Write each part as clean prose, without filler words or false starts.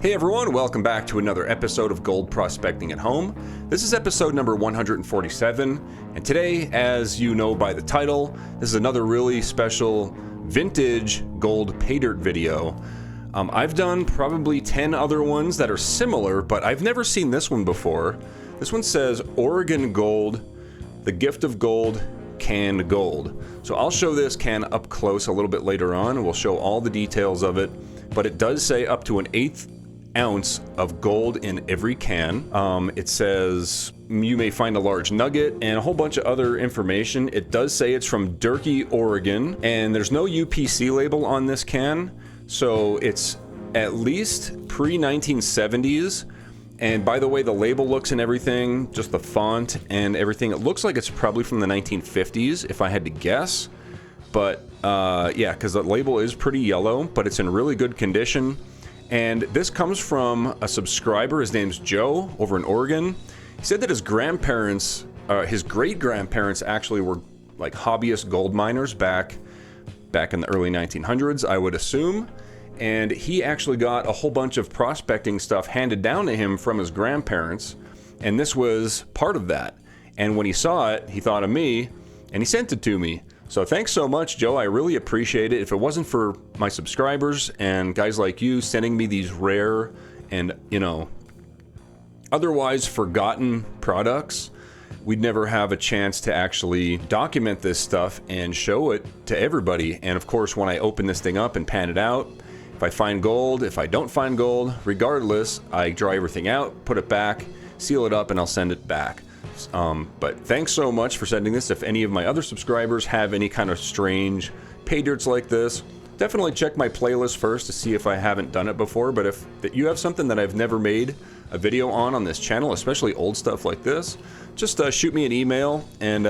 Hey everyone, welcome back to another episode of Gold Prospecting at Home. This is episode number 147, and today, as you know by the title, this is another really special vintage gold Paydirt video. I've done probably 10 other ones that are similar, but I've never seen this one before. This one says Oregon Gold, the gift of gold, canned gold. So I'll show this can up close a little bit later on, and we'll show all the details of it, but it does say up to an 1/8 ounce of gold in every can. It says you may find a large nugget and a whole bunch of other information. It does say it's from Durkee, Oregon, and there's no UPC label on this can, so it's at least pre-1970s. And by the way the label looks and everything, just the font and everything, it looks like it's probably from the 1950s if I had to guess. But yeah, because the label is pretty yellow, but it's in really good condition. And this comes from a subscriber. His name's Joe over in Oregon. He said that his grandparents, his great-grandparents actually were like hobbyist gold miners back in the early 1900s, I would assume. And he actually got a whole bunch of prospecting stuff handed down to him from his grandparents. And this was part of that. And when he saw it, he thought of me, and he sent it to me. So thanks so much, Joe. I really appreciate it. If it wasn't for my subscribers and guys like you sending me these rare and, otherwise forgotten products, we'd never have a chance to actually document this stuff and show it to everybody. And of course, when I open this thing up and pan it out, if I find gold, if I don't find gold, regardless, I dry everything out, put it back, seal it up, and I'll send it back. But thanks so much for sending this. If any of my other subscribers have any kind of strange Paydirts like this, definitely check my playlist first to see if I haven't done it before. But if you have something that I've never made a video on this channel, especially old stuff like this, just shoot me an email and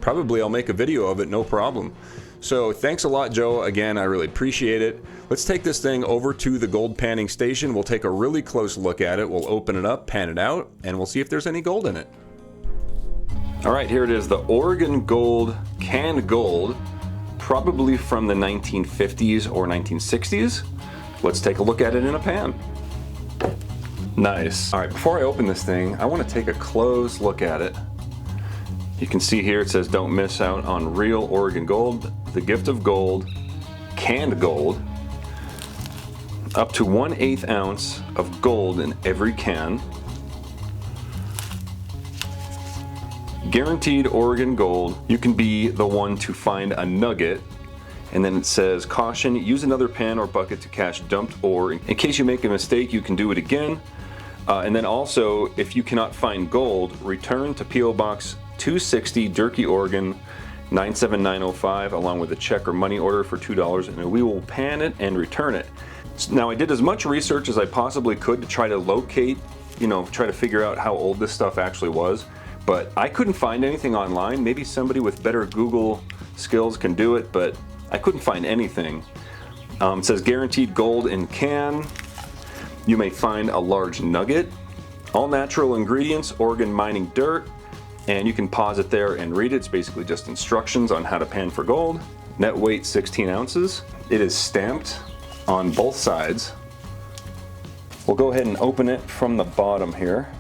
probably I'll make a video of it, no problem. So thanks a lot, Joe. Again, I really appreciate it. Let's take this thing over to the gold panning station. We'll take a really close look at it. We'll open it up, pan it out, and we'll see if there's any gold in it. All right, here it is, the Oregon Gold, canned gold, probably from the 1950s or 1960s. Let's take a look at it in a pan. Nice. All right, before I open this thing, I want to take a close look at it. You can see here it says, don't miss out on real Oregon gold, the gift of gold, canned gold. Up to 1/8 ounce of gold in every can. Guaranteed Oregon gold. You can be the one to find a nugget. And then it says, caution, use another pan or bucket to catch dumped ore. In case you make a mistake, you can do it again. And then also, if you cannot find gold, return to P.O. Box 260, Durkee, Oregon, 97905, along with a check or money order for $2, and we will pan it and return it. Now, I did as much research as I possibly could to try to locate, try to figure out how old this stuff actually was. But I couldn't find anything online. Maybe somebody with better Google skills can do it, but I couldn't find anything. It says guaranteed gold in can. You may find a large nugget. All natural ingredients, Oregon mining dirt. And you can pause it there and read it. It's basically just instructions on how to pan for gold. Net weight 16 ounces. It is stamped on both sides. We'll go ahead and open it from the bottom here.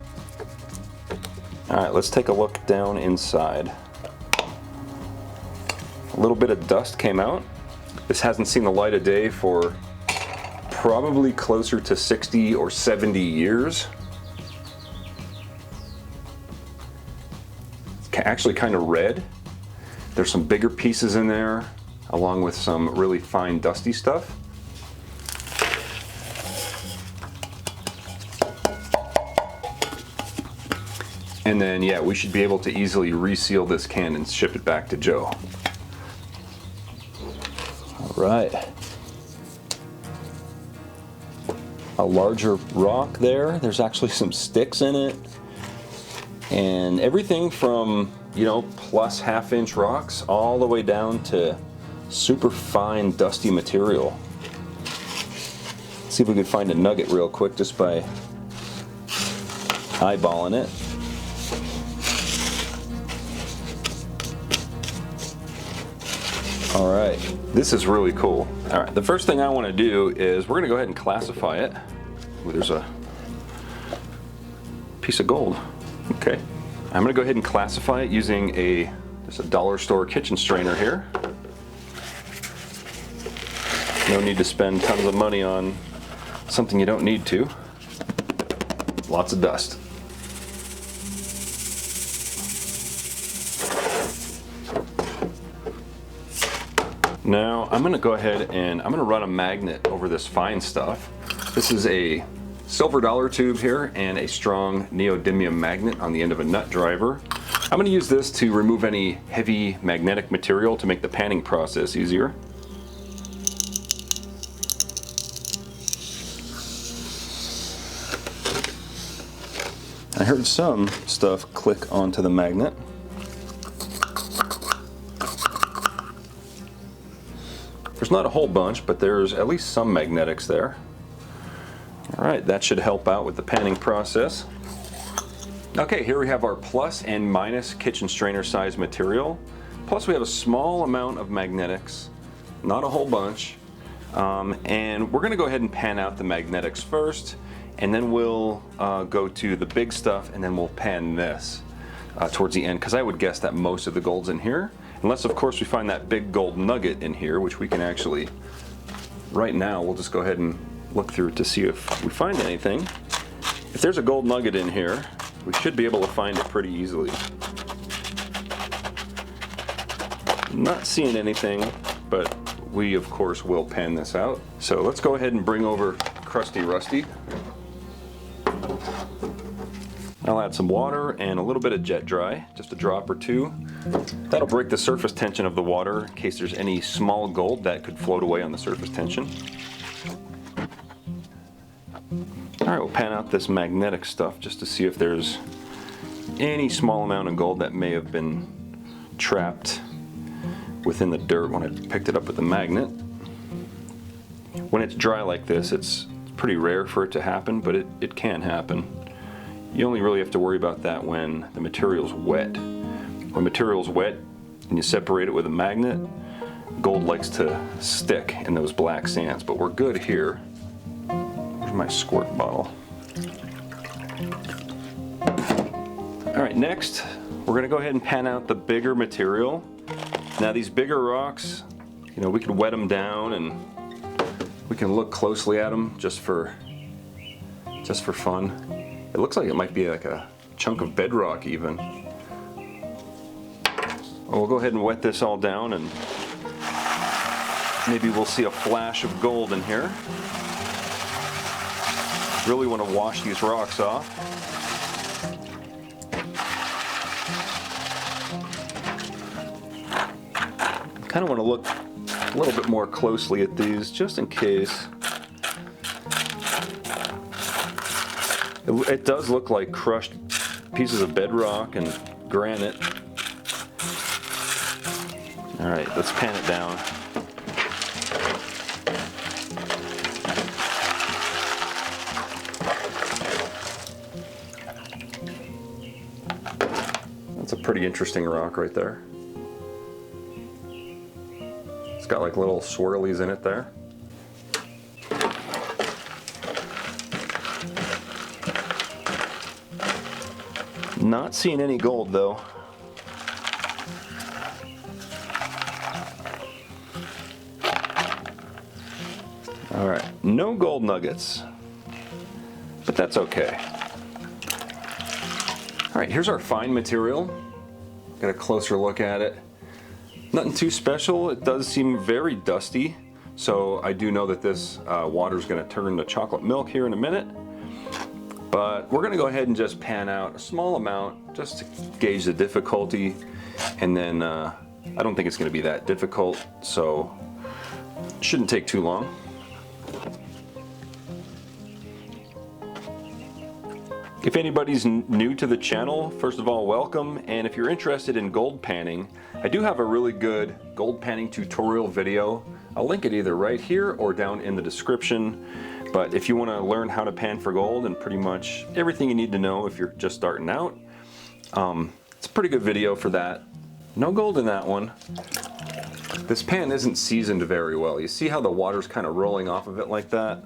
All right, let's take a look down inside. A little bit of dust came out. This hasn't seen the light of day for probably closer to 60 or 70 years. It's actually kind of red. There's some bigger pieces in there, along with some really fine dusty stuff. And then, yeah, we should be able to easily reseal this can and ship it back to Joe. All right. A larger rock there. There's actually some sticks in it. And everything from, plus half-inch rocks all the way down to super fine, dusty material. Let's see if we can find a nugget real quick just by eyeballing it. All right, this is really cool. All right, the first thing I want to do is we're going to go ahead and classify it. Ooh, there's a piece of gold. Okay. I'm gonna go ahead and classify it using just a dollar store kitchen strainer here. No need to spend tons of money on something you don't need to. Lots of dust. Now I'm gonna go ahead and I'm gonna run a magnet over this fine stuff. This is a silver dollar tube here and a strong neodymium magnet on the end of a nut driver. I'm gonna use this to remove any heavy magnetic material to make the panning process easier. I heard some stuff click onto the magnet. There's not a whole bunch, but there's at least some magnetics there. All right, that should help out with the panning process. Okay, here we have our plus and minus kitchen strainer size material. Plus we have a small amount of magnetics, not a whole bunch. And we're gonna go ahead and pan out the magnetics first, and then we'll go to the big stuff, and then we'll pan this towards the end, because I would guess that most of the gold's in here. Unless, of course, we find that big gold nugget in here, which we can actually, right now, we'll just go ahead and look through to see if we find anything. If there's a gold nugget in here, we should be able to find it pretty easily. Not seeing anything, but we, of course, will pan this out. So let's go ahead and bring over Crusty Rusty. I'll add some water and a little bit of jet dry, just a drop or two. That'll break the surface tension of the water in case there's any small gold that could float away on the surface tension. All right, we'll pan out this magnetic stuff just to see if there's any small amount of gold that may have been trapped within the dirt when I picked it up with the magnet. When it's dry like this, it's pretty rare for it to happen, but it can happen. You only really have to worry about that when the material's wet. When material's wet and you separate it with a magnet, gold likes to stick in those black sands, but we're good here. Here's my squirt bottle. All right, next, we're gonna go ahead and pan out the bigger material. Now these bigger rocks, you know, we could wet them down and we can look closely at them just for fun. It looks like it might be like a chunk of bedrock even. Well, we'll go ahead and wet this all down and maybe we'll see a flash of gold in here. Really want to wash these rocks off. Kind of want to look a little bit more closely at these just in case. It does look like crushed pieces of bedrock and granite. All right, let's pan it down. That's a pretty interesting rock right there. It's got like little swirlies in it there. Not seeing any gold though. All right, no gold nuggets, but that's okay. All right, here's our fine material. Get a closer look at it. Nothing too special. It does seem very dusty, so I do know that this water is going to turn to chocolate milk here in a minute. But we're going to go ahead and just pan out a small amount just to gauge the difficulty, and then I don't think it's going to be that difficult, so it shouldn't take too long. If anybody's new to the channel, first of all, welcome. And if you're interested in gold panning, I do have a really good gold panning tutorial video. I'll link it either right here or down in the description. But if you want to learn how to pan for gold and pretty much everything you need to know if you're just starting out, it's a pretty good video for that. No gold in that one. This pan isn't seasoned very well. You see how the water's kind of rolling off of it like that?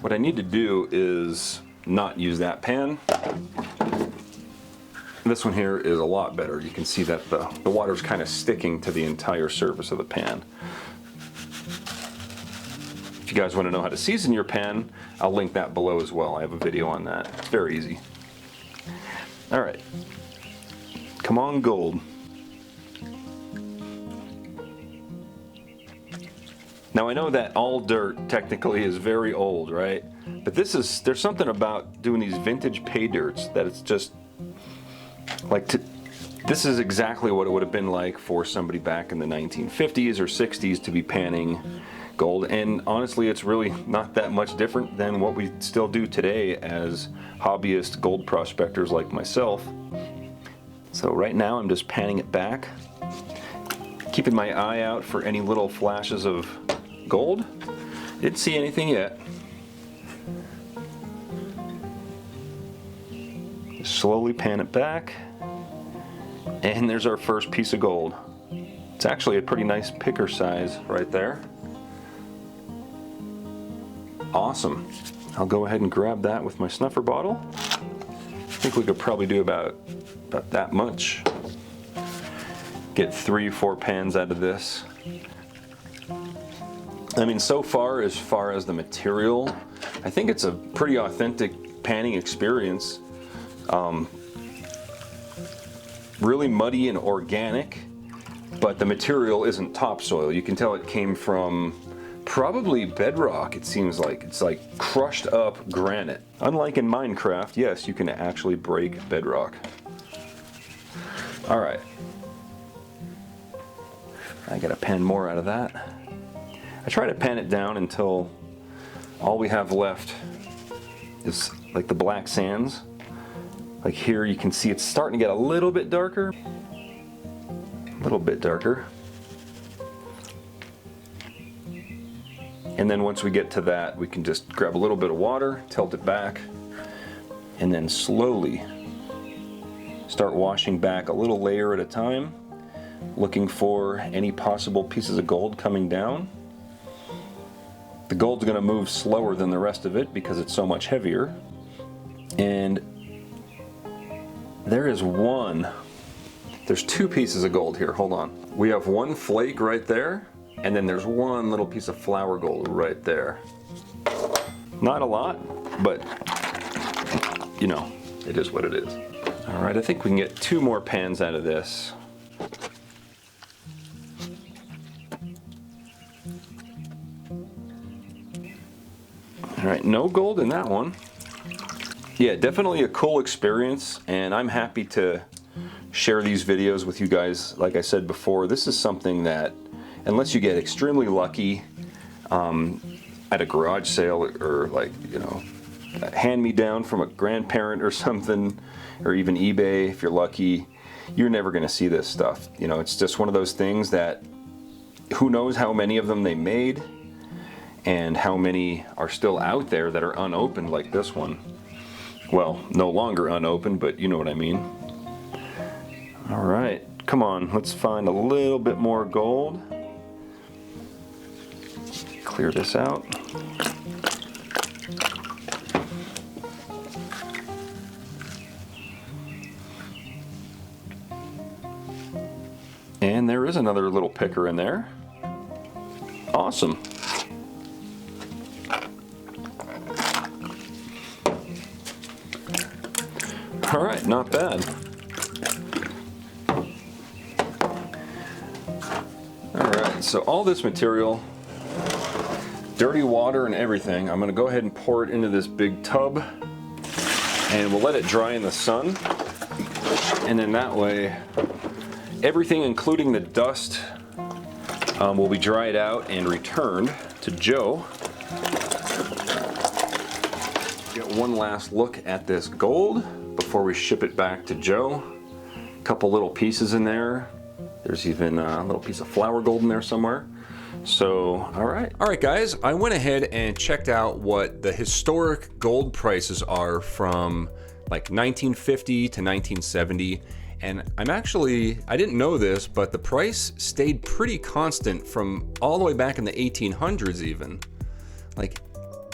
What I need to do is not use that pan. This one here is a lot better. You can see that the water's kind of sticking to the entire surface of the pan. If you guys want to know how to season your pan, I'll link that below as well. I have a video on that. It's very easy. All right. Come on, gold. Now I know that all dirt technically is very old, right? But there's something about doing these vintage pay dirts that it's just like, this is exactly what it would have been like for somebody back in the 1950s or 60s to be panning gold. And honestly, it's really not that much different than what we still do today as hobbyist gold prospectors like myself. So right now I'm just panning it back, keeping my eye out for any little flashes of gold. Didn't see anything yet. Just slowly pan it back, and there's our first piece of gold. It's actually a pretty nice picker size right there. Awesome. I'll go ahead and grab that with my snuffer bottle. I think we could probably do about that much. Get 3 or 4 pans out of this. I mean, so far as the material, I think it's a pretty authentic panning experience. Really muddy and organic, but the material isn't topsoil. You can tell it came from probably bedrock. It seems like it's like crushed up granite. Unlike in Minecraft, yes, you can actually break bedrock. All right, I gotta pan more out of that. I try to pan it down until all we have left is like the black sands. Like here you can see it's starting to get a little bit darker. A little bit darker. And then once we get to that, we can just grab a little bit of water, tilt it back, and then slowly start washing back a little layer at a time, looking for any possible pieces of gold coming down. The gold's gonna move slower than the rest of it because it's so much heavier. And there's 2 pieces of gold here, hold on. We have 1 flake right there, and then there's 1 little piece of flour gold right there. Not a lot, but you know, it is what it is. All right, I think we can get 2 more pans out of this. All right, no gold in that one. Yeah, definitely a cool experience, and I'm happy to share these videos with you guys. Like I said before, this is something that, unless you get extremely lucky at a garage sale or like, you know, a hand-me-down from a grandparent or something, or even eBay if you're lucky, you're never gonna see this stuff. You know, it's just one of those things that who knows how many of them they made and how many are still out there that are unopened like this one. Well, no longer unopened, but you know what I mean. All right, come on, let's find a little bit more gold. Clear this out. And there is another little picker in there. Awesome. All right, not bad. All right, so all this material, dirty water and everything, I'm gonna go ahead and pour it into this big tub, and we'll let it dry in the sun. And then that way, everything including the dust will be dried out and returned to Joe. Get one last look at this gold before we ship it back to Joe. A couple little pieces in there. There's even a little piece of flour gold in there somewhere. So, all right guys, I went ahead and checked out what the historic gold prices are from like 1950 to 1970. And I didn't know this, but the price stayed pretty constant from all the way back in the 1800s even. Like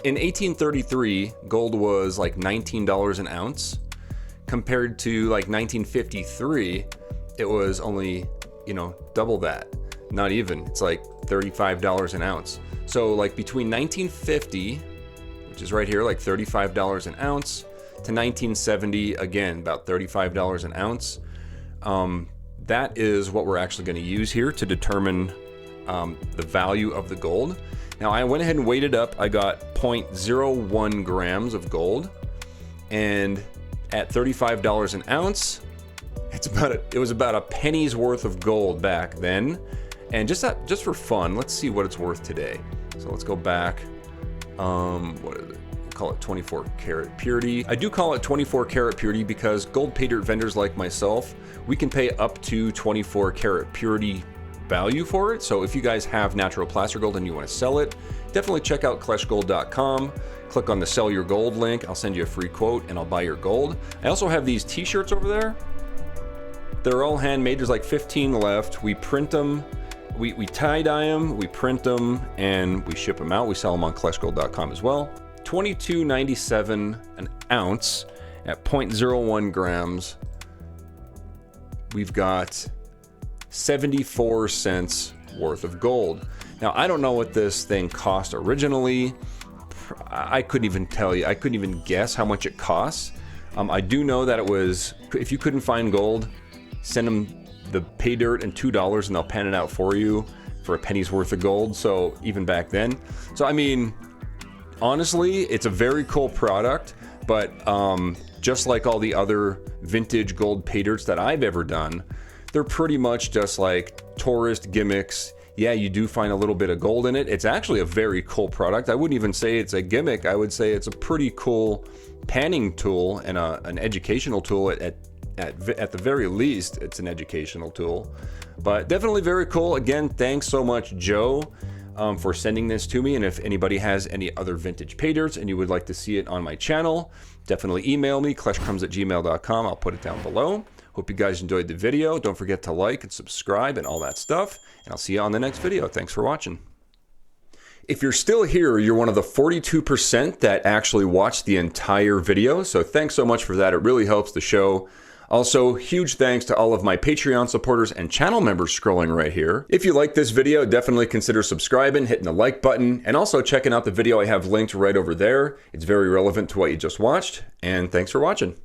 in 1833, gold was like $19 an ounce. Compared to like 1953, it was only, double that. Not even. It's like $35 an ounce. So like between 1950, which is right here, like $35 an ounce, to 1970, again, about $35 an ounce. That is what we're actually going to use here to determine the value of the gold. Now I went ahead and weighed it up. I got 0.01 grams of gold, and at $35 an ounce, it was about a penny's worth of gold back then. And just for fun, let's see what it's worth today. So let's go back. What is it? We'll call it 24 karat purity. I do call it 24 karat purity because gold pay dirt vendors like myself, we can pay up to 24 karat purity value for it. So if you guys have natural placer gold and you want to sell it, definitely check out kleshgold.com. Click on the sell your gold link. I'll send you a free quote and I'll buy your gold. I also have these t-shirts over there. They're all handmade. There's like 15 left. We print them. We tie-dye them, we print them, and we ship them out. We sell them on kleshgold.com as well. $22.97 an ounce at 0.01 grams. We've got 74 cents worth of gold. Now, I don't know what this thing cost originally. I couldn't even tell you. I couldn't even guess how much it costs. I do know that it was, if you couldn't find gold, send them the Paydirt and $2 and they'll pan it out for you for a penny's worth of gold. So even back then. So I mean, honestly, it's a very cool product, but just like all the other vintage gold Paydirts that I've ever done, they're pretty much just like tourist gimmicks. Yeah, you do find a little bit of gold in it. It's actually a very cool product. I wouldn't even say it's a gimmick. I would say it's a pretty cool panning tool and an educational tool at the very least. It's an educational tool, but definitely very cool. Again, thanks so much, Joe, for sending this to me. And if anybody has any other vintage Paydirts and you would like to see it on my channel, definitely email me, kleshcrumbs@gmail.com. I'll put it down below. Hope you guys enjoyed the video. Don't forget to like and subscribe and all that stuff. And I'll see you on the next video. Thanks for watching. If you're still here, you're one of the 42% that actually watched the entire video. So thanks so much for that. It really helps the show. Also, huge thanks to all of my Patreon supporters and channel members scrolling right here. If you like this video, definitely consider subscribing, hitting the like button, and also checking out the video I have linked right over there. It's very relevant to what you just watched, and thanks for watching.